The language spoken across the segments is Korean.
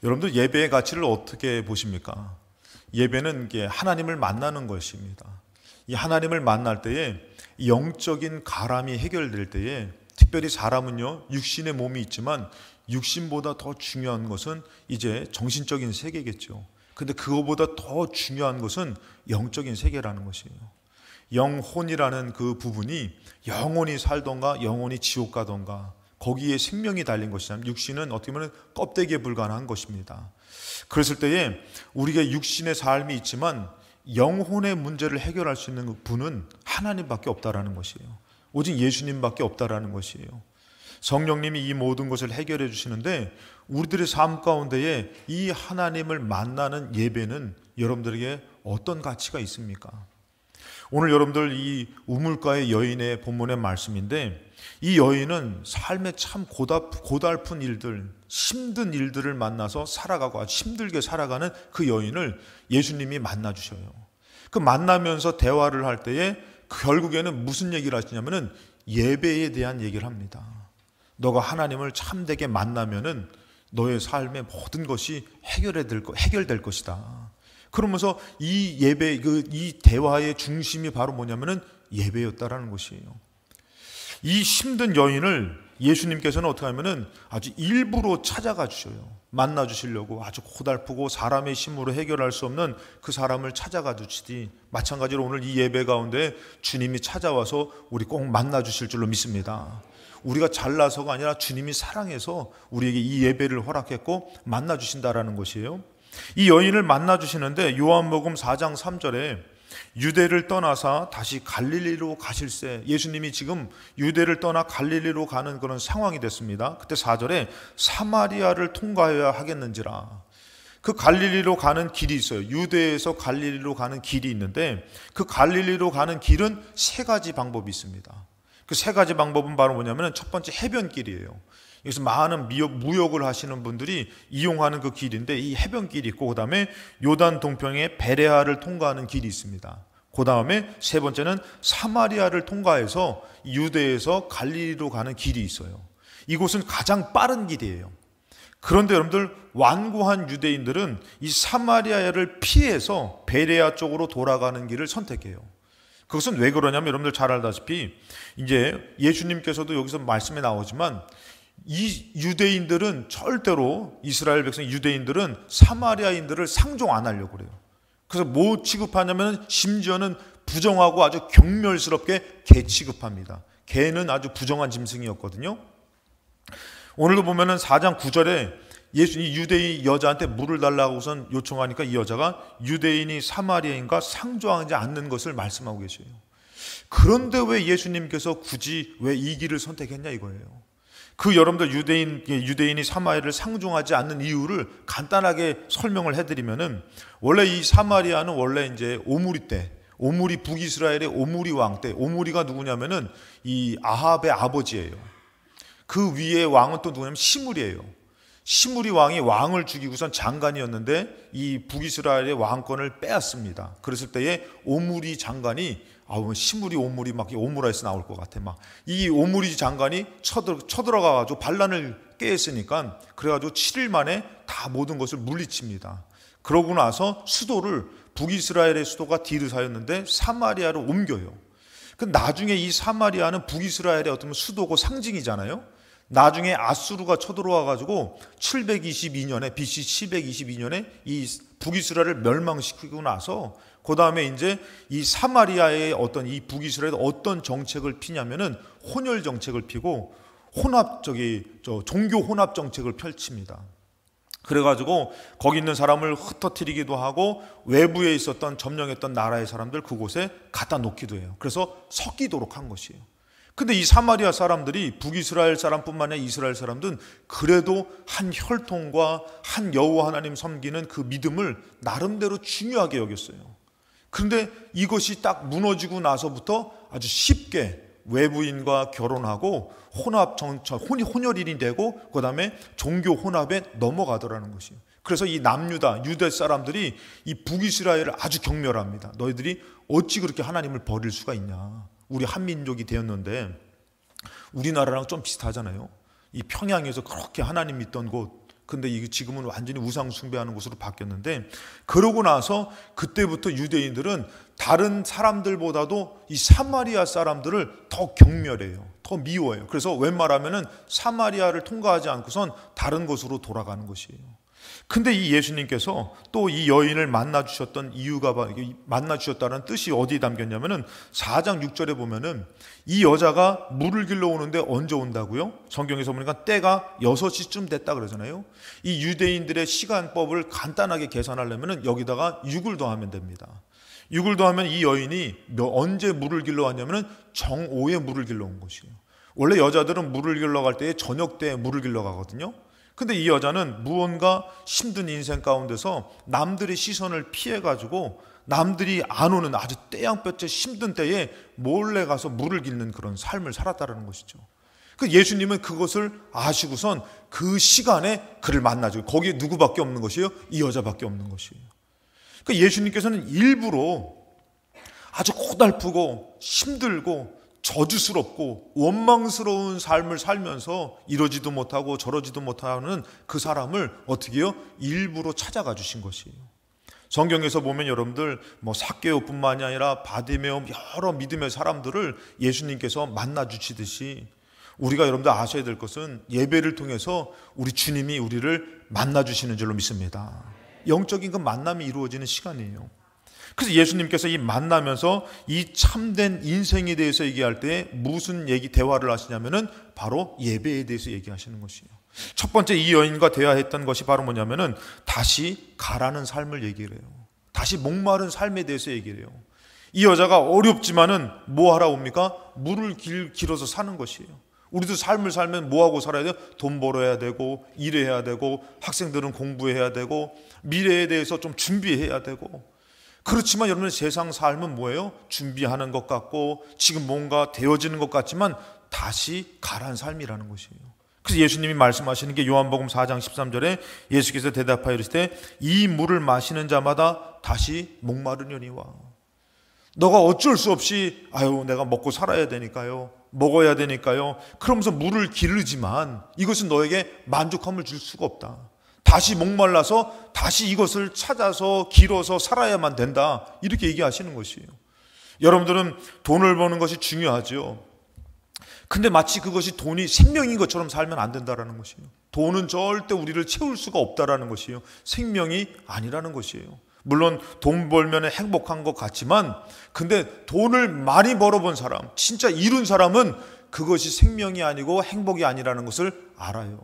여러분들 예배의 가치를 어떻게 보십니까? 예배는 이게 하나님을 만나는 것입니다. 이 하나님을 만날 때에 영적인 가람이 해결될 때에, 특별히 사람은요 육신의 몸이 있지만 육신보다 더 중요한 것은 이제 정신적인 세계겠죠. 근데 그거보다 더 중요한 것은 영적인 세계라는 것이에요. 영혼이라는 그 부분이 영원히 살던가 영원히 지옥 가던가 거기에 생명이 달린 것이라면, 육신은 어떻게 보면 껍데기에 불과한 것입니다. 그랬을 때에 우리가 육신의 삶이 있지만 영혼의 문제를 해결할 수 있는 분은 하나님밖에 없다라는 것이에요. 오직 예수님밖에 없다라는 것이에요. 성령님이 이 모든 것을 해결해 주시는데, 우리들의 삶 가운데에 이 하나님을 만나는 예배는 여러분들에게 어떤 가치가 있습니까? 오늘 여러분들 이 우물가의 여인의 본문의 말씀인데, 이 여인은 삶에 참 고달픈 일들, 힘든 일들을 만나서 살아가고 아주 힘들게 살아가는 그 여인을 예수님이 만나 주셔요. 그 만나면서 대화를 할 때에 결국에는 무슨 얘기를 하시냐면은 예배에 대한 얘기를 합니다. 너가 하나님을 참되게 만나면은 너의 삶의 모든 것이 해결될 것이다. 그러면서 이 예배, 이 대화의 중심이 바로 뭐냐면은 예배였다라는 것이에요. 이 힘든 여인을 예수님께서는 어떻게 하면은 아주 일부러 찾아가 주셔요. 만나 주시려고 아주 고달프고 사람의 힘으로 해결할 수 없는 그 사람을 찾아가 주시니, 마찬가지로 오늘 이 예배 가운데 주님이 찾아와서 우리 꼭 만나 주실 줄로 믿습니다. 우리가 잘나서가 아니라 주님이 사랑해서 우리에게 이 예배를 허락했고 만나 주신다라는 것이에요. 이 여인을 만나 주시는데 요한복음 4장 3절에 유대를 떠나서 다시 갈릴리로 가실새, 예수님이 지금 유대를 떠나 갈릴리로 가는 그런 상황이 됐습니다. 그때 4절에 사마리아를 통과해야 하겠는지라. 그 갈릴리로 가는 길이 있어요. 유대에서 갈릴리로 가는 길이 있는데, 그 갈릴리로 가는 길은 세 가지 방법이 있습니다. 그 세 가지 방법은 바로 뭐냐면, 첫 번째 해변길이에요. 여기서 많은 무역을 하시는 분들이 이용하는 그 길인데, 이 해변길이 있고, 그 다음에 요단 동평의 베레아를 통과하는 길이 있습니다. 그 다음에 세 번째는 사마리아를 통과해서 유대에서 갈릴리로 가는 길이 있어요. 이곳은 가장 빠른 길이에요. 그런데 여러분들, 완고한 유대인들은 이 사마리아를 피해서 베레아 쪽으로 돌아가는 길을 선택해요. 그것은 왜 그러냐면, 여러분들 잘 알다시피 이제 예수님께서도 여기서 말씀에 나오지만, 이 유대인들은 절대로, 이스라엘 백성 유대인들은 사마리아인들을 상종 안 하려고 그래요. 그래서 뭐 취급하냐면 심지어는 부정하고 아주 경멸스럽게 개 취급합니다. 개는 아주 부정한 짐승이었거든요. 오늘도 보면은 4장 9절에 이 유대인 여자한테 물을 달라고 우선 요청하니까 이 여자가 유대인이 사마리아인과 상종하지 않는 것을 말씀하고 계셔요. 그런데 왜 예수님께서 굳이 왜 이 길을 선택했냐 이거예요. 그 여러분들 유대인이 사마리아를 상종하지 않는 이유를 간단하게 설명을 해드리면은, 원래 이 사마리아는 원래 이제 오므리 때, 오므리 북이스라엘의 오므리 왕 때, 오므리가 누구냐면은 이 아합의 아버지예요. 그 위에 왕은 또 누구냐면 시므리예요. 시므리 왕이 왕을 죽이고선 장관이었는데 이 북이스라엘의 왕권을 빼앗습니다. 그랬을 때에 오므리 장관이, 시므리 오므리 막 오므라이스 나올 것 같아. 막 이 오므리 장관이 쳐들어가가지고 반란을 깨했으니까, 그래가지고 7일 만에 다 모든 것을 물리칩니다. 그러고 나서 수도를, 북이스라엘의 수도가 디르사였는데 사마리아로 옮겨요. 그 나중에 이 사마리아는 북이스라엘의 어떤 수도고 상징이잖아요. 나중에 아수르가 쳐들어와가지고 722년에 BC 722년에 이 북이스라엘을 멸망시키고 나서, 그 다음에 이제 이 사마리아의 어떤 이 북이스라엘의 어떤 정책을 피냐면은 혼혈 정책을 피고 종교 혼합 정책을 펼칩니다. 그래가지고 거기 있는 사람을 흩어뜨리기도 하고, 외부에 있었던 점령했던 나라의 사람들 그곳에 갖다 놓기도 해요. 그래서 섞이도록 한 것이에요. 근데 이 사마리아 사람들이, 북이스라엘 사람뿐만 아니라 이스라엘 사람들은 그래도 한 혈통과 한 여호와 하나님 섬기는 그 믿음을 나름대로 중요하게 여겼어요. 그런데 이것이 딱 무너지고 나서부터 아주 쉽게 외부인과 결혼하고 혼혈인이 되고, 그 다음에 종교 혼합에 넘어가더라는 것이에요. 그래서 이 유대 사람들이 이 북이스라엘을 아주 경멸합니다. 너희들이 어찌 그렇게 하나님을 버릴 수가 있냐. 우리 한민족이 되었는데, 우리나라랑 좀 비슷하잖아요. 이 평양에서 그렇게 하나님 믿던 곳, 근데 이게 지금은 완전히 우상 숭배하는 곳으로 바뀌었는데, 그러고 나서 그때부터 유대인들은 다른 사람들보다도 이 사마리아 사람들을 더 경멸해요. 더 미워해요. 그래서 웬만하면은 사마리아를 통과하지 않고선 다른 곳으로 돌아가는 것이에요. 근데 이 예수님께서 또 이 여인을 만나 주셨던 이유가, 만나 주셨다는 뜻이 어디에 담겼냐면은 4장 6절에 보면은 이 여자가 물을 길러 오는데 언제 온다고요? 성경에서 보니까 때가 6시쯤 됐다 그러잖아요. 이 유대인들의 시간법을 간단하게 계산하려면은 여기다가 6을 더하면 됩니다. 6을 더하면 이 여인이 언제 물을 길러 왔냐면은 정오에 물을 길러 온 것이에요. 원래 여자들은 물을 길러 갈 때 저녁 때 물을 길러 가거든요. 근데 이 여자는 무언가 힘든 인생 가운데서 남들의 시선을 피해가지고 남들이 안 오는 아주 떼양볕에 힘든 때에 몰래 가서 물을 길는 그런 삶을 살았다는 것이죠. 그 예수님은 그것을 아시고선 그 시간에 그를 만나죠. 거기에 누구밖에 없는 것이에요? 이 여자밖에 없는 것이에요. 그 예수님께서는 일부러 아주 고달프고 힘들고 저주스럽고 원망스러운 삶을 살면서 이러지도 못하고 저러지도 못하는 그 사람을 어떻게 해요? 일부러 찾아가 주신 것이에요. 성경에서 보면 여러분들 삭개오뿐만이 아니라 바디메움 여러 믿음의 사람들을 예수님께서 만나 주시듯이 우리가 여러분들 아셔야 될 것은 예배를 통해서 우리 주님이 우리를 만나 주시는 줄로 믿습니다. 영적인 그 만남이 이루어지는 시간이에요. 그래서 예수님께서 이 만나면서 이 참된 인생에 대해서 얘기할 때 무슨 대화를 하시냐면은 바로 예배에 대해서 얘기하시는 것이에요. 첫 번째 이 여인과 대화했던 것이 바로 뭐냐면은 다시 가라는 삶을 얘기를 해요. 다시 목마른 삶에 대해서 얘기를 해요. 이 여자가 어렵지만은 뭐 하러 옵니까? 물을 길어서 사는 것이에요. 우리도 삶을 살면 뭐하고 살아야 돼요? 돈 벌어야 되고 일해야 되고 학생들은 공부해야 되고 미래에 대해서 좀 준비해야 되고, 그렇지만 여러분의 세상 삶은 뭐예요? 준비하는 것 같고 지금 뭔가 되어지는 것 같지만 다시 가란 삶이라는 것이에요. 그래서 예수님이 말씀하시는 게 요한복음 4장 13절에 예수께서 대답하여 이르시되 이 물을 마시는 자마다 다시 목마르려니와. 너가 어쩔 수 없이 내가 먹고 살아야 되니까요, 먹어야 되니까요, 그러면서 물을 기르지만 이것은 너에게 만족함을 줄 수가 없다. 다시 목말라서 다시 이것을 찾아서 길어서 살아야만 된다, 이렇게 얘기하시는 것이에요. 여러분들은 돈을 버는 것이 중요하죠. 근데 마치 그것이 돈이 생명인 것처럼 살면 안 된다는 것이에요. 돈은 절대 우리를 채울 수가 없다는 것이에요. 생명이 아니라는 것이에요. 물론 돈 벌면 행복한 것 같지만, 근데 돈을 많이 벌어본 사람, 진짜 이룬 사람은 그것이 생명이 아니고 행복이 아니라는 것을 알아요.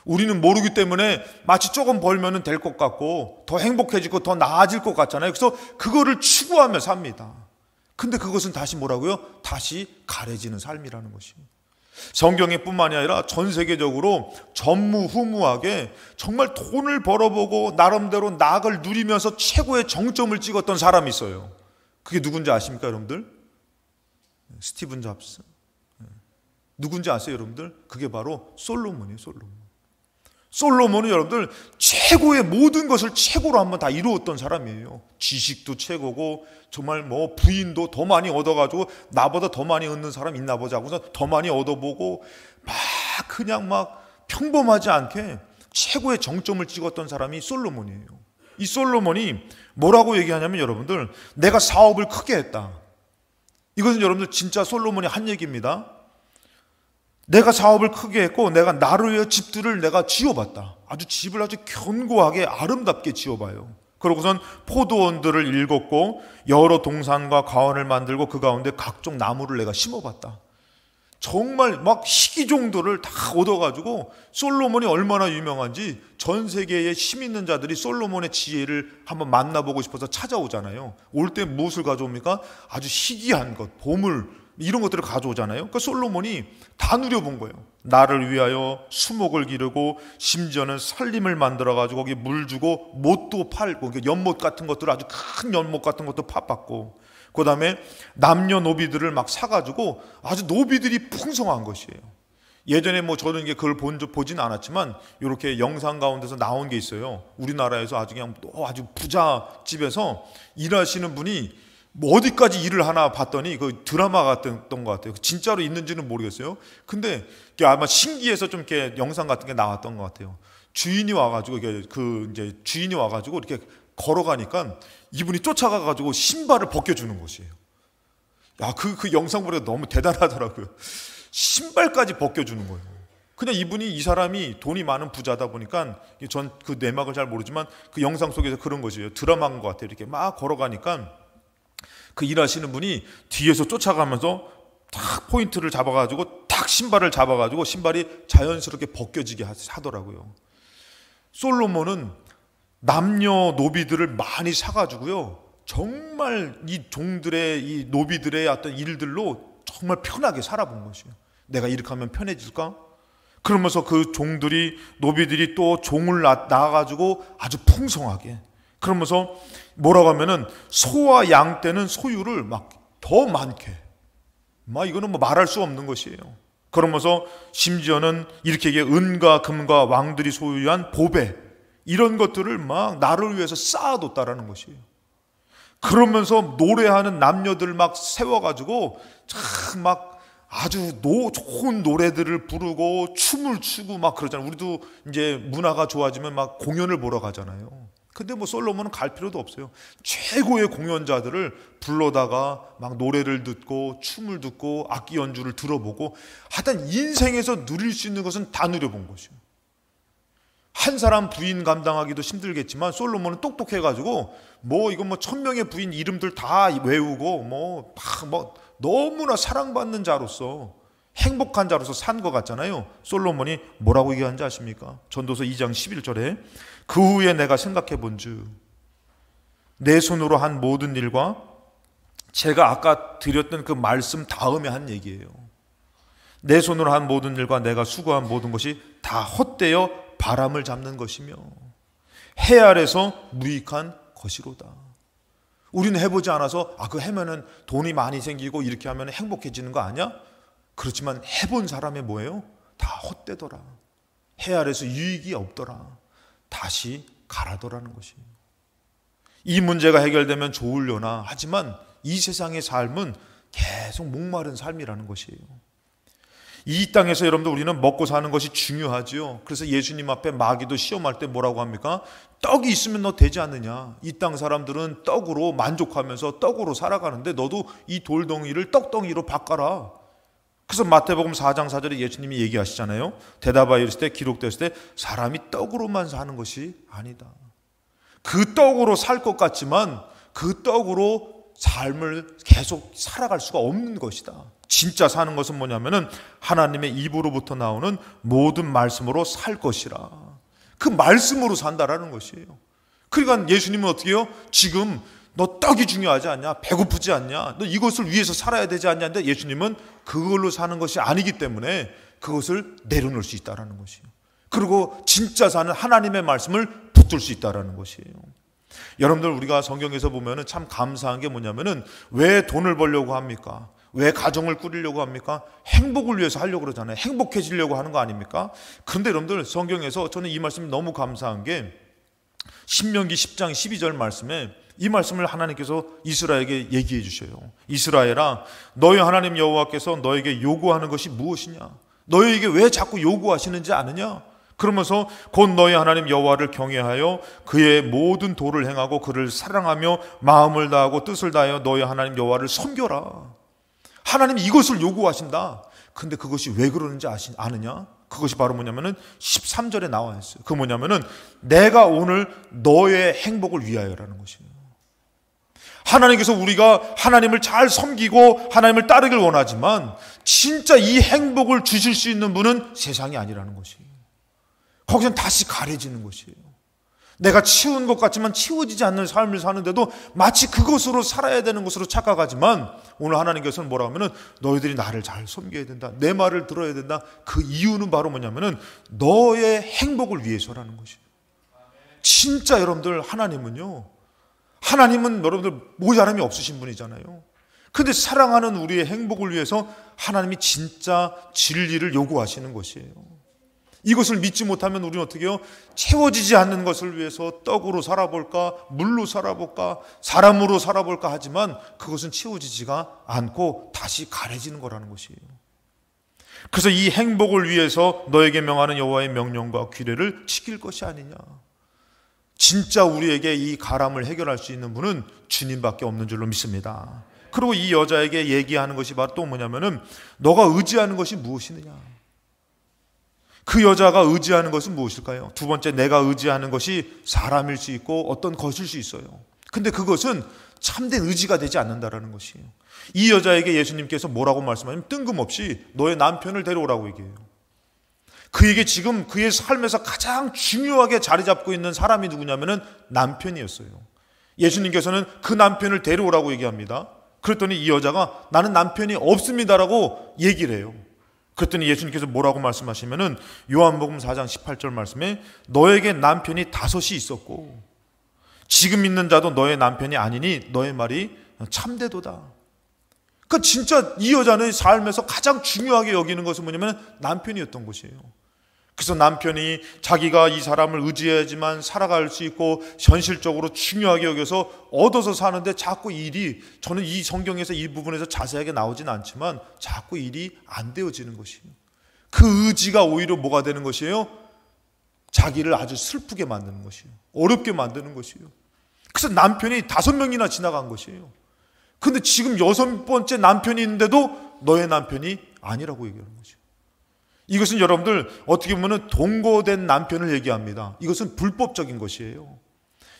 우리는 모르기 때문에 마치 조금 벌면 될 것 같고 더 행복해지고 더 나아질 것 같잖아요. 그래서 그거를 추구하며 삽니다. 근데 그것은 다시 뭐라고요? 다시 가려지는 삶이라는 것이에요. 성경에 뿐만이 아니라 전 세계적으로 전무후무하게 정말 돈을 벌어보고 나름대로 낙을 누리면서 최고의 정점을 찍었던 사람이 있어요. 그게 누군지 아십니까 여러분들? 스티븐 잡스. 누군지 아세요 여러분들? 그게 바로 솔로몬이에요. 솔로몬은 여러분들 최고의 모든 것을 최고로 한번 다 이루었던 사람이에요. 지식도 최고고 정말 부인도 더 많이 얻어가지고 나보다 더 많이 얻는 사람 있나 보자 하고서 더 많이 얻어보고 그냥 평범하지 않게 최고의 정점을 찍었던 사람이 솔로몬이에요. 이 솔로몬이 뭐라고 얘기하냐면 여러분들, 내가 사업을 크게 했다. 이것은 여러분들 진짜 솔로몬이 한 얘기입니다. 내가 사업을 크게 했고 내가 나를 위해 집들을 내가 지어봤다. 집을 아주 견고하게 아름답게 지어봐요. 그러고선 포도원들을 일궜고 여러 동산과 가원을 만들고 그 가운데 각종 나무를 내가 심어봤다. 정말 희귀종들을 다 얻어가지고 솔로몬이 얼마나 유명한지 전 세계의 힘 있는 자들이 솔로몬의 지혜를 한번 만나보고 싶어서 찾아오잖아요. 올 때 무엇을 가져옵니까? 아주 희귀한 것, 보물, 이런 것들을 가져오잖아요. 그러니까 솔로몬이 다 누려본 거예요. 나를 위하여 수목을 기르고 심지어는 살림을 만들어가지고 거기 물 주고 못도 팔고, 연못 같은 것들, 아주 큰 연못 같은 것도 팥받고, 그 다음에 남녀노비들을 사가지고 아주 노비들이 풍성한 것이에요. 예전에 저는 그걸 보진 않았지만 이렇게 영상 가운데서 나온 게 있어요. 우리나라에서 아주 부자 집에서 일하시는 분이 어디까지 일을 하나 봤더니 그 드라마 같던 것 같아요. 진짜로 있는지는 모르겠어요. 근데 아마 신기해서 좀 이렇게 영상 같은 게 나왔던 것 같아요. 주인이 와가지고 이제 주인이 와가지고 이렇게 걸어가니까 이분이 쫓아가가지고 신발을 벗겨주는 것이에요. 야, 그 영상 보니까 너무 대단하더라고요. 신발까지 벗겨주는 거예요. 그냥 이 사람이 돈이 많은 부자다 보니까 전 그 내막을 잘 모르지만 그 영상 속에서 그런 것이에요. 드라마인 것 같아요. 이렇게 막 걸어가니까 그 일하시는 분이 뒤에서 쫓아가면서 탁 포인트를 잡아가지고 탁 신발을 잡아가지고 신발이 자연스럽게 벗겨지게 하더라고요. 솔로몬은 남녀 노비들을 많이 사가지고요, 정말 이 종들의, 이 노비들의 어떤 일들로 정말 편하게 살아본 것이에요. 내가 이렇게 하면 편해질까? 그러면서 그 종들이, 노비들이 또 종을 낳아가지고 아주 풍성하게, 그러면서 뭐라고 하면은 소와 양 떼는 소유를 막 더 많게, 이거는 말할 수 없는 것이에요. 그러면서 심지어는 이렇게 은과 금과 왕들이 소유한 보배, 이런 것들을 막 나를 위해서 쌓아뒀다라는 것이에요. 그러면서 노래하는 남녀들 막 세워가지고 참 막 아주 좋은 노래들을 부르고 춤을 추고 막 그러잖아요. 우리도 이제 문화가 좋아지면 막 공연을 보러 가잖아요. 근데 솔로몬은 갈 필요도 없어요. 최고의 공연자들을 불러다가 막 노래를 듣고 춤을 듣고 악기 연주를 들어보고, 하여튼 인생에서 누릴 수 있는 것은 다 누려본 것이에요. 한 사람 부인 감당하기도 힘들겠지만 솔로몬은 똑똑해가지고 이거 1000명의 부인 이름들 다 외우고 너무나 사랑받는 자로서, 행복한 자로서 산 것 같잖아요. 솔로몬이 뭐라고 얘기하는지 아십니까? 전도서 2장 11절에 그 후에 내가 생각해 본즉 내 손으로 한 모든 일과, 제가 아까 드렸던 그 말씀 다음에 한 얘기예요. 내 손으로 한 모든 일과 내가 수고한 모든 것이 다 헛되어 바람을 잡는 것이며 해 아래서 무익한 것이로다. 우리는 해보지 않아서 그거 하면은 돈이 많이 생기고 이렇게 하면 행복해지는 거 아니야? 그렇지만 해본 사람의 뭐예요? 다 헛되더라. 해 아래서 유익이 없더라. 다시 가라더라는 것이에요. 이 문제가 해결되면 좋으려나 하지만 이 세상의 삶은 계속 목마른 삶이라는 것이에요. 이 땅에서 여러분들 우리는 먹고 사는 것이 중요하지요. 그래서 예수님 앞에 마귀도 시험할 때 뭐라고 합니까? 떡이 있으면 너 되지 않느냐. 이 땅 사람들은 떡으로 만족하면서 떡으로 살아가는데 너도 이 돌덩이를 떡덩이로 바꿔라. 그래서 마태복음 4장 4절에 예수님이 얘기하시잖아요. 대답하여 이르실 때, 기록되었을 때 사람이 떡으로만 사는 것이 아니다. 그 떡으로 살 것 같지만 그 떡으로 삶을 계속 살아갈 수가 없는 것이다. 진짜 사는 것은 뭐냐면은 하나님의 입으로부터 나오는 모든 말씀으로 살 것이라. 그 말씀으로 산다라는 것이에요. 그러니까 예수님은 어떻게 해요? 지금 너 떡이 중요하지 않냐? 배고프지 않냐? 너 이것을 위해서 살아야 되지 않냐? 근데 예수님은 그걸로 사는 것이 아니기 때문에 그것을 내려놓을 수 있다라는 것이에요. 그리고 진짜 사는 하나님의 말씀을 붙들 수 있다라는 것이에요. 여러분들, 우리가 성경에서 보면은 참 감사한 게 뭐냐면은 왜 돈을 벌려고 합니까? 왜 가정을 꾸리려고 합니까? 행복을 위해서 하려고 그러잖아요. 행복해지려고 하는 거 아닙니까? 그런데 여러분들, 성경에서 저는 이 말씀이 너무 감사한 게 신명기 10장 12절 말씀에 이 말씀을 하나님께서 이스라엘에게 얘기해 주셔요. 이스라엘아, 너희 하나님 여호와께서 너에게 요구하는 것이 무엇이냐? 너희에게 왜 자꾸 요구하시는지 아느냐? 그러면서 곧 너희 하나님 여호와를 경외하여 그의 모든 도를 행하고 그를 사랑하며 마음을 다하고 뜻을 다하여 너희 하나님 여호와를 섬겨라. 하나님이 이것을 요구하신다. 근데 그것이 왜 그러는지 아느냐? 그것이 바로 뭐냐면은 13절에 나와 있어요. 그 뭐냐면은 내가 오늘 너의 행복을 위하여라는 것이에요. 하나님께서 우리가 하나님을 잘 섬기고 하나님을 따르길 원하지만 진짜 이 행복을 주실 수 있는 분은 세상이 아니라는 것이에요. 거기서 다시 가려지는 것이에요. 내가 치운 것 같지만 치워지지 않는 삶을 사는데도 마치 그것으로 살아야 되는 것으로 착각하지만 오늘 하나님께서는 뭐라고 하면은 너희들이 나를 잘 섬겨야 된다. 내 말을 들어야 된다. 그 이유는 바로 뭐냐면은 너의 행복을 위해서라는 것이에요. 진짜 여러분들, 하나님은 여러분들 모자람이 없으신 분이잖아요. 근데 사랑하는 우리의 행복을 위해서 하나님이 진짜 진리를 요구하시는 것이에요. 이것을 믿지 못하면 우리는 어떻게 해요? 채워지지 않는 것을 위해서 떡으로 살아볼까, 물로 살아볼까, 사람으로 살아볼까 하지만 그것은 채워지지가 않고 다시 가려지는 거라는 것이에요. 그래서 이 행복을 위해서 너에게 명하는 여호와의 명령과 규례를 지킬 것이 아니냐. 진짜 우리에게 이 가람을 해결할 수 있는 분은 주님밖에 없는 줄로 믿습니다. 그리고 이 여자에게 얘기하는 것이 바로 또 뭐냐면은 너가 의지하는 것이 무엇이느냐. 그 여자가 의지하는 것은 무엇일까요? 두 번째, 내가 의지하는 것이 사람일 수 있고 어떤 것일 수 있어요. 근데 그것은 참된 의지가 되지 않는다라는 것이에요. 이 여자에게 예수님께서 뭐라고 말씀하냐면 뜬금없이 너의 남편을 데려오라고 얘기해요. 그에게 지금 그의 삶에서 가장 중요하게 자리 잡고 있는 사람이 누구냐면은 남편이었어요. 예수님께서는 그 남편을 데려오라고 얘기합니다. 그랬더니 이 여자가 나는 남편이 없습니다라고 얘기를 해요. 그랬더니 예수님께서 뭐라고 말씀하시면은 요한복음 4장 18절 말씀에 너에게 남편이 5이 있었고 지금 있는 자도 너의 남편이 아니니 너의 말이 참되도다. 그러니까 진짜 이 여자는 삶에서 가장 중요하게 여기는 것은 뭐냐면 남편이었던 것이에요. 그래서 남편이 자기가 이 사람을 의지해야지만 살아갈 수 있고 현실적으로 중요하게 여겨서 얻어서 사는데 자꾸 일이, 저는 이 성경에서 이 부분에서 자세하게 나오진 않지만 자꾸 일이 안 되어지는 것이에요. 그 의지가 오히려 뭐가 되는 것이에요? 자기를 아주 슬프게 만드는 것이에요. 어렵게 만드는 것이에요. 그래서 남편이 5명이나 지나간 것이에요. 근데 지금 6번째 남편이 있는데도 너의 남편이 아니라고 얘기하는 거죠. 이것은 여러분들 어떻게 보면 동거된 남편을 얘기합니다. 이것은 불법적인 것이에요.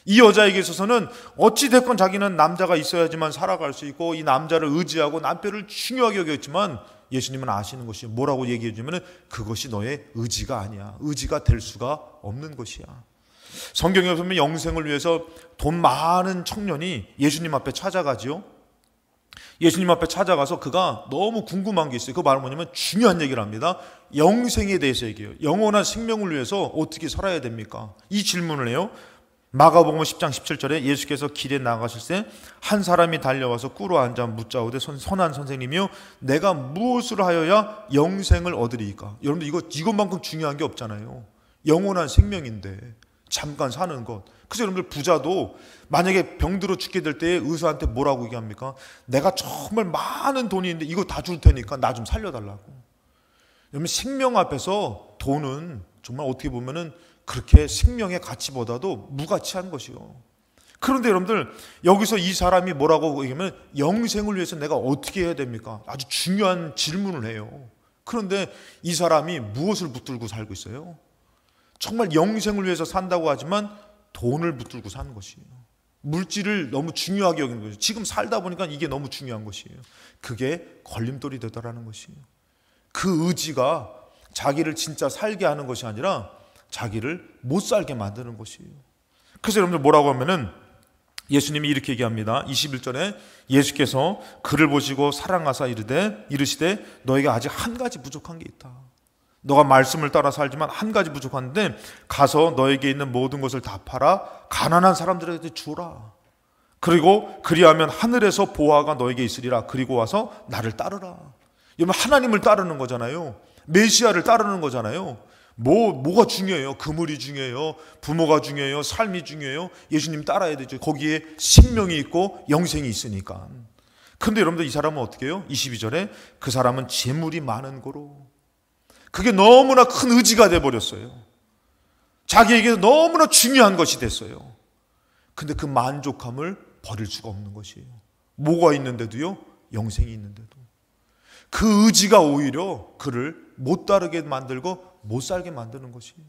이 여자에게 있어서는 어찌됐건 자기는 남자가 있어야지만 살아갈 수 있고 이 남자를 의지하고 남편을 중요하게 여겼지만 예수님은 아시는 것이 뭐라고 얘기해 주면 그것이 너의 의지가 아니야. 의지가 될 수가 없는 것이야. 성경에 보면 영생을 위해서 돈 많은 청년이 예수님 앞에 찾아가지요. 예수님 앞에 찾아가서 그가 너무 궁금한 게 있어요. 그 말은 뭐냐면 중요한 얘기를 합니다. 영생에 대해서 얘기해요. 영원한 생명을 위해서 어떻게 살아야 됩니까? 이 질문을 해요. 마가복음 10장 17절에 예수께서 길에 나가실 때 한 사람이 달려와서 꿇어 앉아 묻자오되 선한 선생님이요 내가 무엇을 하여야 영생을 얻으리이까? 여러분들 이것만큼 중요한 게 없잖아요. 영원한 생명인데 잠깐 사는 것. 그래서 여러분들 부자도 만약에 병들어 죽게 될 때 의사한테 뭐라고 얘기합니까? 내가 정말 많은 돈이 있는데 이거 다 줄 테니까 나 좀 살려달라고. 여러분 생명 앞에서 돈은 정말 어떻게 보면은 그렇게 생명의 가치보다도 무가치한 것이요. 그런데 여러분들 여기서 이 사람이 뭐라고 얘기하면 영생을 위해서 내가 어떻게 해야 됩니까? 아주 중요한 질문을 해요. 그런데 이 사람이 무엇을 붙들고 살고 있어요? 정말 영생을 위해서 산다고 하지만 돈을 붙들고 사는 것이에요. 물질을 너무 중요하게 여기는 거죠. 지금 살다 보니까 이게 너무 중요한 것이에요. 그게 걸림돌이 되더라는 것이에요. 그 의지가 자기를 진짜 살게 하는 것이 아니라 자기를 못 살게 만드는 것이에요. 그래서 여러분들 뭐라고 하면은 예수님이 이렇게 얘기합니다. 21절에 예수께서 그를 보시고 사랑하사 이르시되 너에게 아직 한 가지 부족한 게 있다. 너가 말씀을 따라 살지만 한 가지 부족한데 가서 너에게 있는 모든 것을 다 팔아 가난한 사람들에게 주라. 그리고 그리하면 하늘에서 보화가 너에게 있으리라. 그리고 와서 나를 따르라. 여러분 하나님을 따르는 거잖아요. 메시아를 따르는 거잖아요. 뭐가 중요해요? 그물이 중요해요? 부모가 중요해요? 삶이 중요해요? 예수님 따라야 되죠. 거기에 생명이 있고 영생이 있으니까. 그런데 여러분들 이 사람은 어떻게 해요? 22절에 그 사람은 재물이 많은 거로 그게 너무나 큰 의지가 돼버렸어요. 자기에게 너무나 중요한 것이 됐어요. 근데 그 만족함을 버릴 수가 없는 것이에요. 뭐가 있는데도요? 영생이 있는데도. 그 의지가 오히려 그를 못 따르게 만들고 못 살게 만드는 것이에요.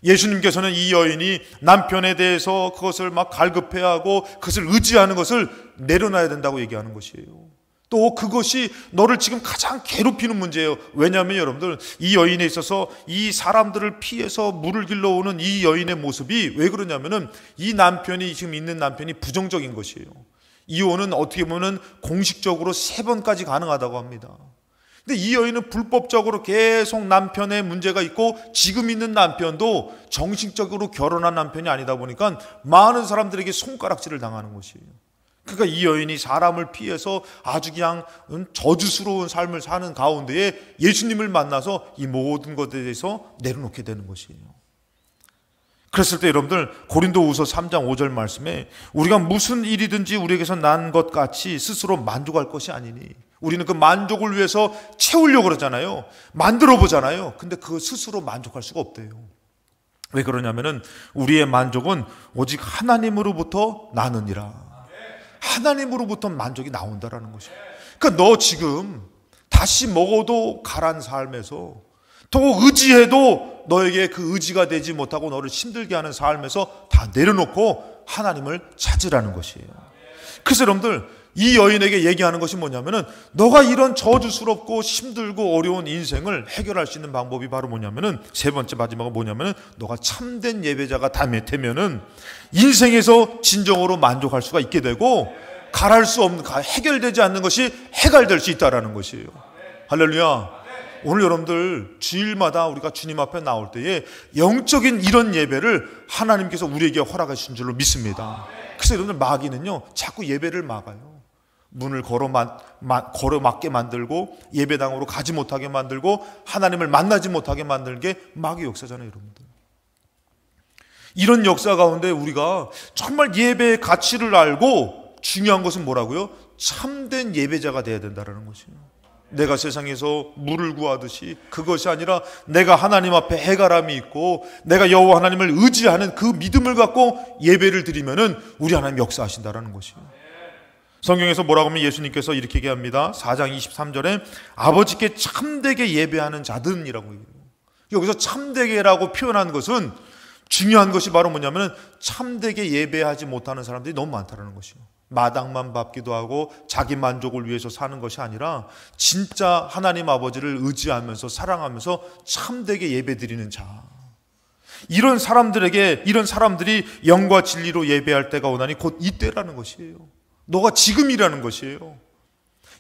예수님께서는 이 여인이 남편에 대해서 그것을 막 갈급해하고 그것을 의지하는 것을 내려놔야 된다고 얘기하는 것이에요. 또 그것이 너를 지금 가장 괴롭히는 문제예요. 왜냐하면 여러분들 이 여인에 있어서 이 사람들을 피해서 물을 길러오는 이 여인의 모습이 왜 그러냐면은 이 남편이 지금 있는 남편이 부정적인 것이에요. 이혼은 어떻게 보면 공식적으로 3번까지 가능하다고 합니다. 근데 이 여인은 불법적으로 계속 남편의 문제가 있고 지금 있는 남편도 정식적으로 결혼한 남편이 아니다 보니까 많은 사람들에게 손가락질을 당하는 것이에요. 그러니까 이 여인이 사람을 피해서 아주 그냥 저주스러운 삶을 사는 가운데에 예수님을 만나서 이 모든 것에 대해서 내려놓게 되는 것이에요. 그랬을 때 여러분들 고린도후서 3장 5절 말씀에 우리가 무슨 일이든지 우리에게서 난 것 같이 스스로 만족할 것이 아니니 우리는 그 만족을 위해서 채우려고 그러잖아요. 만들어 보잖아요. 근데 그 스스로 만족할 수가 없대요. 왜 그러냐면은 우리의 만족은 오직 하나님으로부터 나느니라. 하나님으로부터 만족이 나온다라는 것이에요. 그러니까 너 지금 다시 먹어도 가란 삶에서, 또 의지해도 너에게 그 의지가 되지 못하고 너를 힘들게 하는 삶에서 다 내려놓고 하나님을 찾으라는 것이에요. 그래서 여러분들, 이 여인에게 얘기하는 것이 뭐냐면은 너가 이런 저주스럽고 힘들고 어려운 인생을 해결할 수 있는 방법이 바로 뭐냐면은, 세 번째 마지막은 뭐냐면은, 너가 참된 예배자가 되면은 인생에서 진정으로 만족할 수가 있게 되고, 가랄 수 없는, 해결되지 않는 것이 해결될 수 있다라는 것이에요. 할렐루야. 오늘 여러분들 주일마다 우리가 주님 앞에 나올 때에 영적인 이런 예배를 하나님께서 우리에게 허락하신 줄로 믿습니다. 그래서 여러분들, 마귀는요 자꾸 예배를 막아요. 문을 걸어 막게 만들고, 예배당으로 가지 못하게 만들고, 하나님을 만나지 못하게 만드는 게 마귀 역사잖아요, 여러분들. 이런 역사 가운데 우리가 정말 예배의 가치를 알고, 중요한 것은 뭐라고요? 참된 예배자가 되어야 된다는 것이에요. 내가 세상에서 물을 구하듯이 그것이 아니라 내가 하나님 앞에 해가람이 있고 내가 여호와 하나님을 의지하는 그 믿음을 갖고 예배를 드리면은 우리 하나님 역사하신다라는 것이에요. 성경에서 뭐라고 하면 예수님께서 이렇게 얘기합니다. 4장 23절에 아버지께 참되게 예배하는 자들이라고 얘기해요. 여기서 참되게라고 표현한 것은, 중요한 것이 바로 뭐냐면 참되게 예배하지 못하는 사람들이 너무 많다는 것이에요. 마당만 밟기도 하고 자기 만족을 위해서 사는 것이 아니라 진짜 하나님 아버지를 의지하면서 사랑하면서 참되게 예배드리는 자, 이런 사람들이 영과 진리로 예배할 때가 오나니 곧 이때라는 것이에요. 너가 지금이라는 것이에요.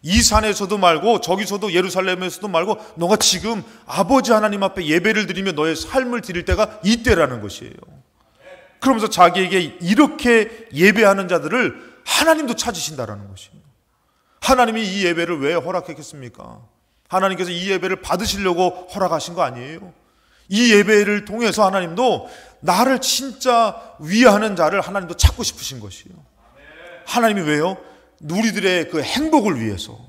이 산에서도 말고 저기서도 예루살렘에서도 말고 너가 지금 아버지 하나님 앞에 예배를 드리며 너의 삶을 드릴 때가 이때라는 것이에요. 그러면서 자기에게 이렇게 예배하는 자들을 하나님도 찾으신다라는 것이에요. 하나님이 이 예배를 왜 허락했겠습니까? 하나님께서 이 예배를 받으시려고 허락하신 거 아니에요. 이 예배를 통해서 하나님도 나를 진짜 위하는 자를 하나님도 찾고 싶으신 것이에요. 하나님이 왜요? 우리들의 그 행복을 위해서,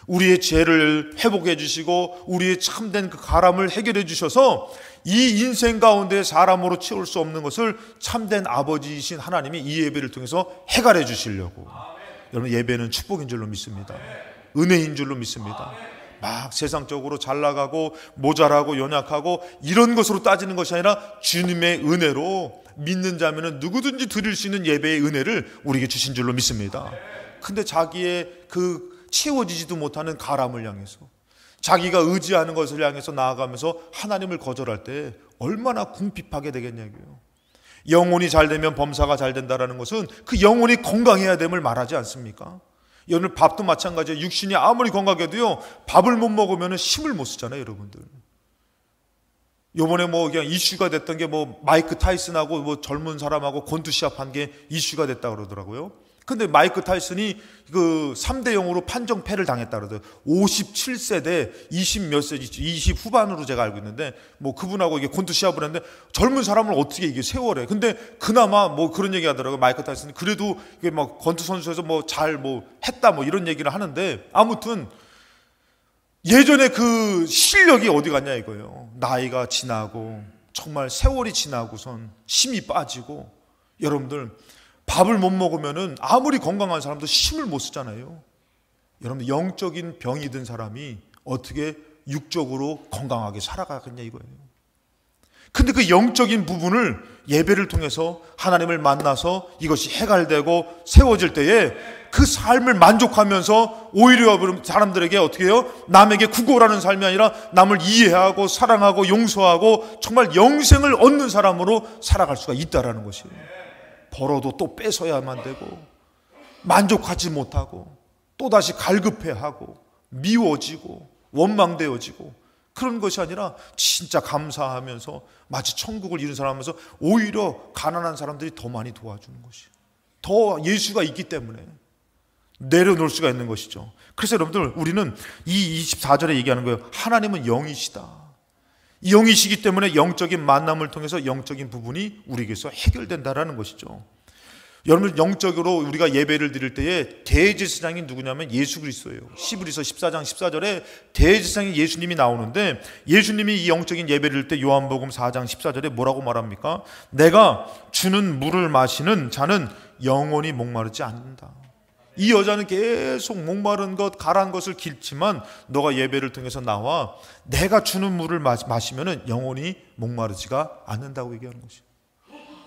우리의 죄를 회복해 주시고 우리의 참된 그 가람을 해결해 주셔서 이 인생 가운데 사람으로 채울 수 없는 것을 참된 아버지이신 하나님이 이 예배를 통해서 해결해 주시려고. 여러분, 예배는 축복인 줄로 믿습니다. 은혜인 줄로 믿습니다. 막 세상적으로 잘 나가고 모자라고 연약하고 이런 것으로 따지는 것이 아니라 주님의 은혜로 믿는 자면은 누구든지 드릴 수 있는 예배의 은혜를 우리에게 주신 줄로 믿습니다. 근데 자기의 그 채워지지도 못하는 가람을 향해서, 자기가 의지하는 것을 향해서 나아가면서 하나님을 거절할 때 얼마나 궁핍하게 되겠냐고요. 영혼이 잘 되면 범사가 잘 된다는 것은 그 영혼이 건강해야 됨을 말하지 않습니까? 오늘 밥도 마찬가지예요. 육신이 아무리 건강해도요, 밥을 못 먹으면 힘을 못 쓰잖아요, 여러분들. 요번에 뭐 그냥 이슈가 됐던 게 뭐 마이크 타이슨하고 뭐 젊은 사람하고 권투 시합한 게 이슈가 됐다 그러더라고요. 근데 마이크 타이슨이 그 3대 0으로 판정패를 당했다 그러더라고요. 57세대 20 몇 세, 20 후반으로 제가 알고 있는데, 뭐 그분하고 이게 권투 시합을 했는데 젊은 사람을 어떻게 이게 세월에. 근데 그나마 뭐 그런 얘기 하더라고요. 마이크 타이슨이 그래도 이게 막 권투 선수에서 뭐 잘 뭐 했다 뭐 이런 얘기를 하는데, 아무튼 예전에 그 실력이 어디 갔냐 이거예요. 나이가 지나고 정말 세월이 지나고선 힘이 빠지고, 여러분들 밥을 못 먹으면은 아무리 건강한 사람도 힘을 못 쓰잖아요. 여러분, 영적인 병이 든 사람이 어떻게 육적으로 건강하게 살아가겠냐 이거예요. 근데 그 영적인 부분을 예배를 통해서 하나님을 만나서 이것이 해갈되고 세워질 때에 그 삶을 만족하면서 오히려 사람들에게 어떻게 해요? 남에게 구걸하는 삶이 아니라 남을 이해하고 사랑하고 용서하고 정말 영생을 얻는 사람으로 살아갈 수가 있다라는 것이에요. 벌어도 또 뺏어야만 되고 만족하지 못하고 또다시 갈급해하고 미워지고 원망되어지고 그런 것이 아니라 진짜 감사하면서 마치 천국을 이룬 사람하면서 오히려 가난한 사람들이 더 많이 도와주는 것이에요. 더 예수가 있기 때문에 내려놓을 수가 있는 것이죠. 그래서 여러분들, 우리는 이 24절에 얘기하는 거예요. 하나님은 영이시다. 영이시기 때문에 영적인 만남을 통해서 영적인 부분이 우리에게서 해결된다라는 것이죠. 여러분, 영적으로 우리가 예배를 드릴 때에 대제사장이 누구냐면 예수 그리스도예요. 히브리서 14장 14절에 대제사장이 예수님이 나오는데, 예수님이 이 영적인 예배를 드릴 때 요한복음 4장 14절에 뭐라고 말합니까? 내가 주는 물을 마시는 자는 영원히 목마르지 않는다. 이 여자는 계속 목마른 것, 가라앉은 것을 길지만 너가 예배를 통해서 나와 내가 주는 물을 마시면 영원히 목마르지가 않는다고 얘기하는 것이에요.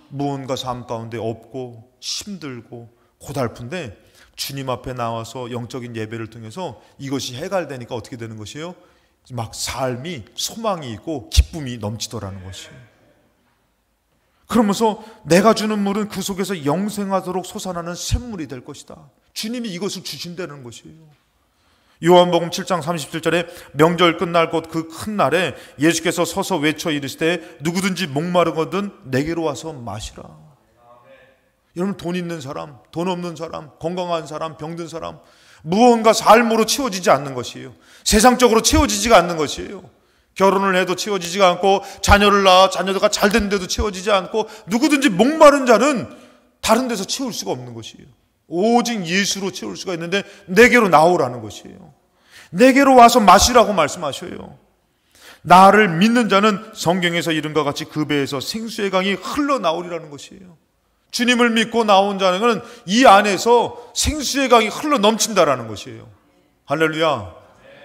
무언가 삶 가운데 없고 힘들고 고달픈데 주님 앞에 나와서 영적인 예배를 통해서 이것이 해결되니까 어떻게 되는 것이에요? 막 삶이 소망이 있고 기쁨이 넘치더라는 것이에요. 그러면서 내가 주는 물은 그 속에서 영생하도록 솟아나는 샘물이 될 것이다. 주님이 이것을 주신다는 것이에요. 요한복음 7장 37절에 명절 끝날 곧 그 큰 날에 예수께서 서서 외쳐 이르시되 누구든지 목마르거든 내게로 와서 마시라. 여러분, 돈 있는 사람, 돈 없는 사람, 건강한 사람, 병든 사람, 무언가 삶으로 채워지지 않는 것이에요. 세상적으로 채워지지가 않는 것이에요. 결혼을 해도 채워지지가 않고, 자녀를 낳아 자녀가 잘 됐는데도 채워지지 않고, 누구든지 목마른 자는 다른 데서 채울 수가 없는 것이에요. 오직 예수로 채울 수가 있는데 내게로 나오라는 것이에요. 내게로 와서 마시라고 말씀하셔요. 나를 믿는 자는 성경에서 이른과 것 같이 그 배에서 생수의 강이 흘러나오리라는 것이에요. 주님을 믿고 나온 자는 이 안에서 생수의 강이 흘러 넘친다라는 것이에요. 할렐루야.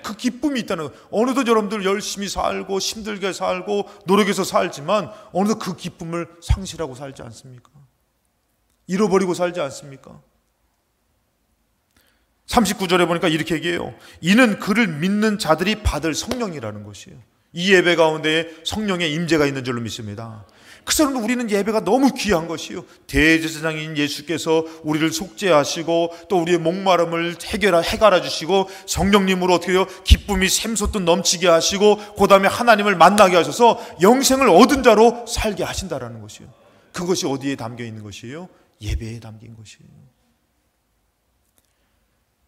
그 기쁨이 있다는 거예요. 어느덧 여러분들 열심히 살고 힘들게 살고 노력해서 살지만 어느덧 그 기쁨을 상실하고 살지 않습니까? 잃어버리고 살지 않습니까? 39절에 보니까 이렇게 얘기해요. 이는 그를 믿는 자들이 받을 성령이라는 것이에요. 이 예배 가운데 성령의 임재가 있는 줄로 믿습니다. 그래서 우리는 예배가 너무 귀한 것이요, 대제사장인 예수께서 우리를 속죄하시고 또 우리의 목마름을 해결해 주시고 성령님으로 어떻게 해요? 기쁨이 샘솟듯 넘치게 하시고 그 다음에 하나님을 만나게 하셔서 영생을 얻은 자로 살게 하신다라는 것이에요. 그것이 어디에 담겨 있는 것이에요? 예배에 담긴 것이에요.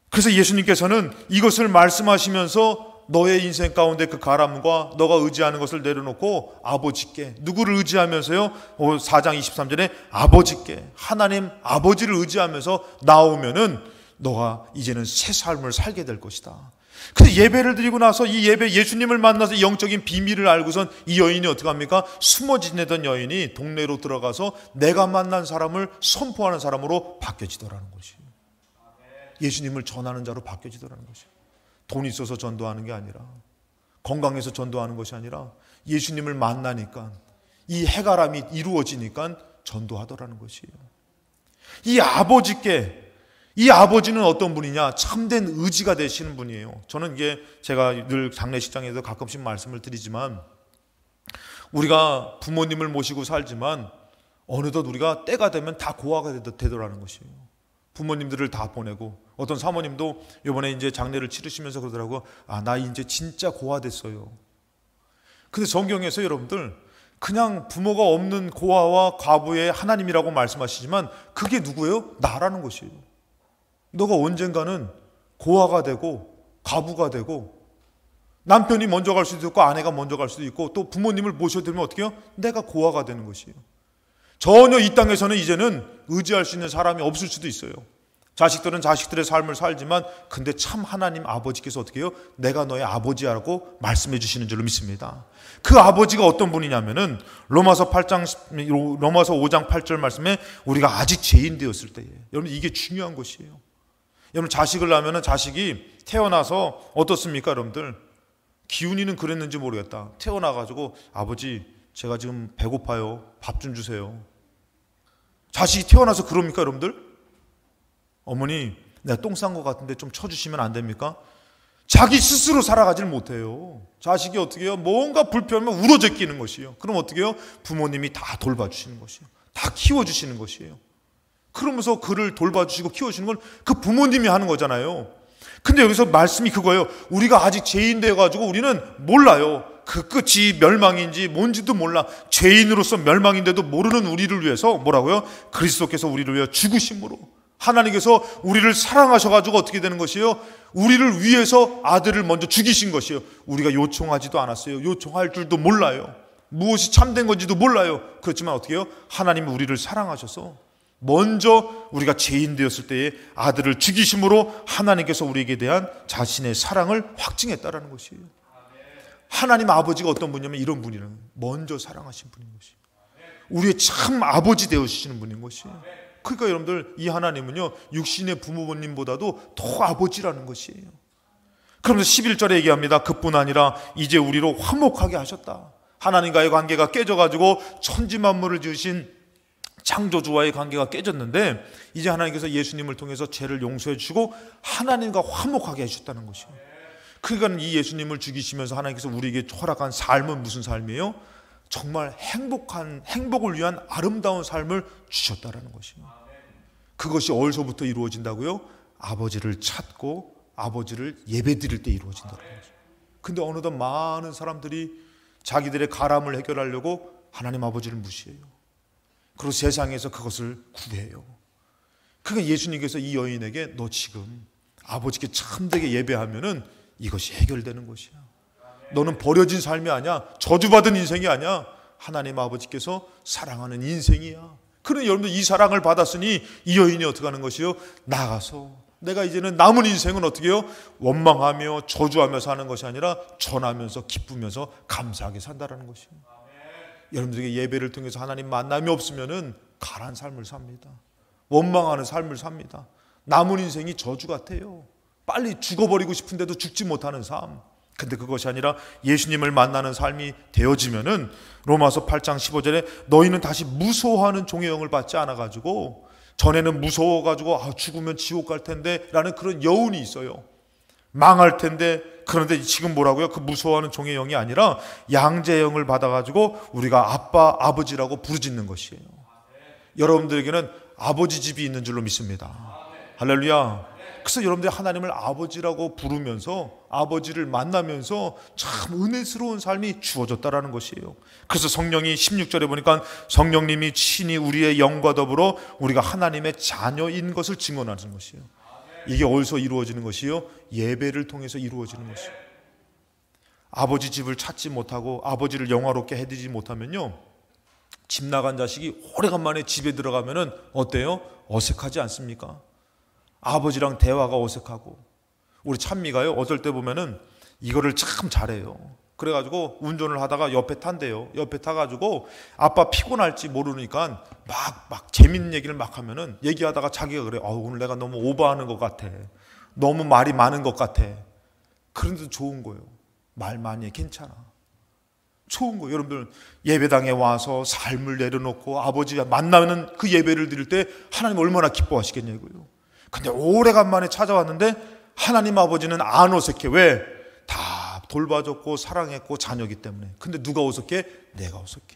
그래서 예수님께서는 이것을 말씀하시면서 너의 인생 가운데 그 가람과 너가 의지하는 것을 내려놓고 아버지께, 누구를 의지하면서요? 4장 23절에 아버지께, 하나님 아버지를 의지하면서 나오면은 너가 이제는 새 삶을 살게 될 것이다. 근데 예배를 드리고 나서 이 예배, 예수님을 만나서 영적인 비밀을 알고선 이 여인이 어떻게 합니까? 숨어 지내던 여인이 동네로 들어가서 내가 만난 사람을 선포하는 사람으로 바뀌어지더라는 것이에요. 예수님을 전하는 자로 바뀌어지더라는 것이에요. 돈이 있어서 전도하는 게 아니라, 건강해서 전도하는 것이 아니라 예수님을 만나니까, 이 해가람이 이루어지니까 전도하더라는 것이에요. 이 아버지께, 이 아버지는 어떤 분이냐? 참된 의지가 되시는 분이에요. 저는 이게 제가 늘 장례식장에서 가끔씩 말씀을 드리지만, 우리가 부모님을 모시고 살지만 어느덧 우리가 때가 되면 다 고아가 되더라는 것이에요. 부모님들을 다 보내고, 어떤 사모님도 이번에 이제 장례를 치르시면서 그러더라고요. 나 이제 진짜 고아 됐어요. 근데 성경에서 여러분들 그냥 부모가 없는 고아와 과부의 하나님이라고 말씀하시지만 그게 누구예요? 나라는 것이에요. 너가 언젠가는 고아가 되고 과부가 되고, 남편이 먼저 갈 수도 있고 아내가 먼저 갈 수도 있고, 또 부모님을 모셔야 되면 어떻게 해요? 내가 고아가 되는 것이에요. 전혀 이 땅에서는 이제는 의지할 수 있는 사람이 없을 수도 있어요. 자식들은 자식들의 삶을 살지만, 근데 참 하나님 아버지께서 어떻게 해요? 내가 너의 아버지라고 말씀해 주시는 줄로 믿습니다. 그 아버지가 어떤 분이냐면은 로마서 5장 8절 말씀에 우리가 아직 죄인 되었을 때에, 여러분 이게 중요한 것이에요. 여러분 자식을 낳으면은 자식이 태어나서 어떻습니까? 여러분들 기훈이는 그랬는지 모르겠다. 태어나가지고 아버지 제가 지금 배고파요. 밥 좀 주세요. 자식이 태어나서 그럽니까 여러분들? 어머니 내가 똥 싼 것 같은데 좀 쳐주시면 안 됩니까? 자기 스스로 살아가질 못해요. 자식이 어떻게 해요? 뭔가 불편하면 울어제끼는 것이에요. 그럼 어떻게 해요? 부모님이 다 돌봐주시는 것이에요. 다 키워주시는 것이에요. 그러면서 그를 돌봐주시고 키워주시는 건 그 부모님이 하는 거잖아요. 근데 여기서 말씀이 그거예요. 우리가 아직 죄인 되어가지고 우리는 몰라요. 그 끝이 멸망인지 뭔지도 몰라. 죄인으로서 멸망인데도 모르는 우리를 위해서 뭐라고요? 그리스도께서 우리를 위해 죽으심으로, 하나님께서 우리를 사랑하셔가지고 어떻게 되는 것이에요? 우리를 위해서 아들을 먼저 죽이신 것이에요. 우리가 요청하지도 않았어요. 요청할 줄도 몰라요. 무엇이 참된 건지도 몰라요. 그렇지만 어떻게 해요? 하나님이 우리를 사랑하셔서 먼저 우리가 죄인 되었을 때에 아들을 죽이심으로 하나님께서 우리에게 대한 자신의 사랑을 확증했다라는 것이에요. 하나님 아버지가 어떤 분이냐면 이런 분이라는 거예요. 먼저 사랑하신 분인 것이에요. 우리의 참 아버지 되어주시는 분인 것이에요. 그러니까 여러분들, 이 하나님은요, 육신의 부모님보다도 더 아버지라는 것이에요. 그러면서 11절에 얘기합니다. 그뿐 아니라 이제 우리로 화목하게 하셨다. 하나님과의 관계가 깨져가지고 천지만물을 지으신 창조주와의 관계가 깨졌는데, 이제 하나님께서 예수님을 통해서 죄를 용서해 주시고 하나님과 화목하게 해주셨다는 것이에요. 그러니까 이 예수님을 죽이시면서 하나님께서 우리에게 허락한 삶은 무슨 삶이에요? 정말 행복을 위한 아름다운 삶을 주셨다라는 것이에요. 그것이 어디서부터 이루어진다고요? 아버지를 찾고 아버지를 예배드릴 때 이루어진다는 거죠. 근데 어느덧 많은 사람들이 자기들의 가람을 해결하려고 하나님 아버지를 무시해요. 그리고 세상에서 그것을 구해요. 그러니까 예수님께서 이 여인에게 너 지금 아버지께 참되게 예배하면은 이것이 해결되는 것이야. 너는 버려진 삶이 아니야. 저주받은 인생이 아니야. 하나님 아버지께서 사랑하는 인생이야. 그러니 여러분들, 이 사랑을 받았으니 이 여인이 어떻게 하는 것이요? 나가서 내가 이제는 남은 인생은 어떻게 해요? 원망하며 저주하며 사는 것이 아니라 전하면서 기쁘면서 감사하게 산다라는 것이에요. 여러분들에게 예배를 통해서 하나님 만남이 없으면은 가난한 삶을 삽니다. 원망하는 삶을 삽니다. 남은 인생이 저주 같아요. 빨리 죽어버리고 싶은데도 죽지 못하는 삶. 근데 그것이 아니라 예수님을 만나는 삶이 되어지면은 로마서 8장 15절에 너희는 다시 무서워하는 종의 영을 받지 않아가지고, 전에는 무서워가지고 죽으면 지옥 갈 텐데 라는 그런 여운이 있어요. 망할 텐데. 그런데 지금 뭐라고요? 그 무서워하는 종의 영이 아니라 양자의 영을 받아가지고 우리가 아빠, 아버지라고 부르짖는 것이에요. 여러분들에게는 아버지 집이 있는 줄로 믿습니다. 할렐루야. 그래서 여러분들이 하나님을 아버지라고 부르면서 아버지를 만나면서 참 은혜스러운 삶이 주어졌다라는 것이에요. 그래서 성령이 16절에 보니까 성령님이 친히 우리의 영과 더불어 우리가 하나님의 자녀인 것을 증언하는 것이에요. 이게 어디서 이루어지는 것이요? 예배를 통해서 이루어지는 것이에요. 아버지 집을 찾지 못하고 아버지를 영화롭게 해드리지 못하면요, 집 나간 자식이 오래간만에 집에 들어가면은 어때요? 어색하지 않습니까? 아버지랑 대화가 어색하고. 우리 찬미가요, 어떨 때 보면은 이거를 참 잘해요. 그래가지고 운전을 하다가 옆에 탄대요. 옆에 타가지고 아빠 피곤할지 모르니까 막 재밌는 얘기를 막 하면은, 얘기하다가 자기가 그래. 오늘 내가 너무 오버하는 것 같아. 너무 말이 많은 것 같아. 그런데도 좋은 거예요. 말 많이 해. 괜찮아. 좋은 거예요. 여러분들, 예배당에 와서 삶을 내려놓고 아버지가 만나는 그 예배를 드릴 때 하나님 얼마나 기뻐하시겠냐고요. 근데 오래간만에 찾아왔는데 하나님 아버지는 안 어색해. 왜? 다 돌봐줬고 사랑했고 자녀기 때문에. 근데 누가 어색해? 내가 어색해.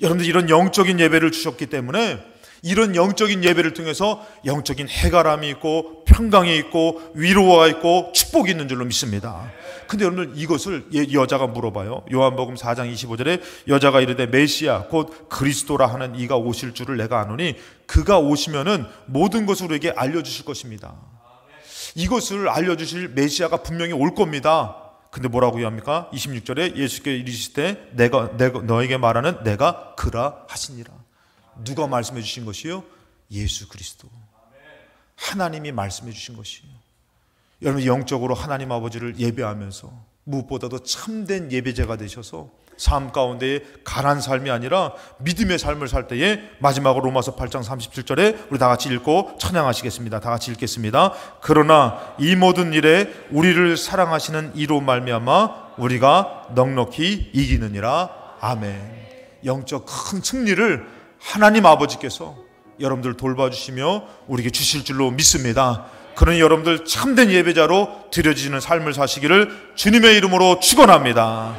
여러분들, 이런 영적인 예배를 주셨기 때문에 이런 영적인 예배를 통해서 영적인 해가람이 있고 평강이 있고 위로가 있고 축복이 있는 줄로 믿습니다. 근데 여러분들, 이것을 여자가 물어봐요. 요한복음 4장 25절에 여자가 이르되 메시아 곧 그리스도라 하는 이가 오실 줄을 내가 아노니 그가 오시면은 모든 것을 우리에게 알려주실 것입니다. 이것을 알려주실 메시아가 분명히 올 겁니다. 근데 뭐라고 합니까? 26절에 예수께 이르시되 내가 너에게 말하는 내가 그라 하시니라. 누가 말씀해 주신 것이요? 예수 그리스도. 하나님이 말씀해 주신 것이에요. 여러분, 영적으로 하나님 아버지를 예배하면서 무엇보다도 참된 예배자가 되셔서 삶 가운데에 가난한 삶이 아니라 믿음의 삶을 살 때에, 마지막으로 로마서 8장 37절에 우리 다 같이 읽고 찬양하시겠습니다. 다 같이 읽겠습니다. 그러나 이 모든 일에 우리를 사랑하시는 이로 말미암아 우리가 넉넉히 이기느니라. 아멘. 영적 큰 승리를 하나님 아버지께서 여러분들 돌봐주시며 우리에게 주실 줄로 믿습니다. 그러니 여러분들 참된 예배자로 드려지는 삶을 사시기를 주님의 이름으로 축원합니다.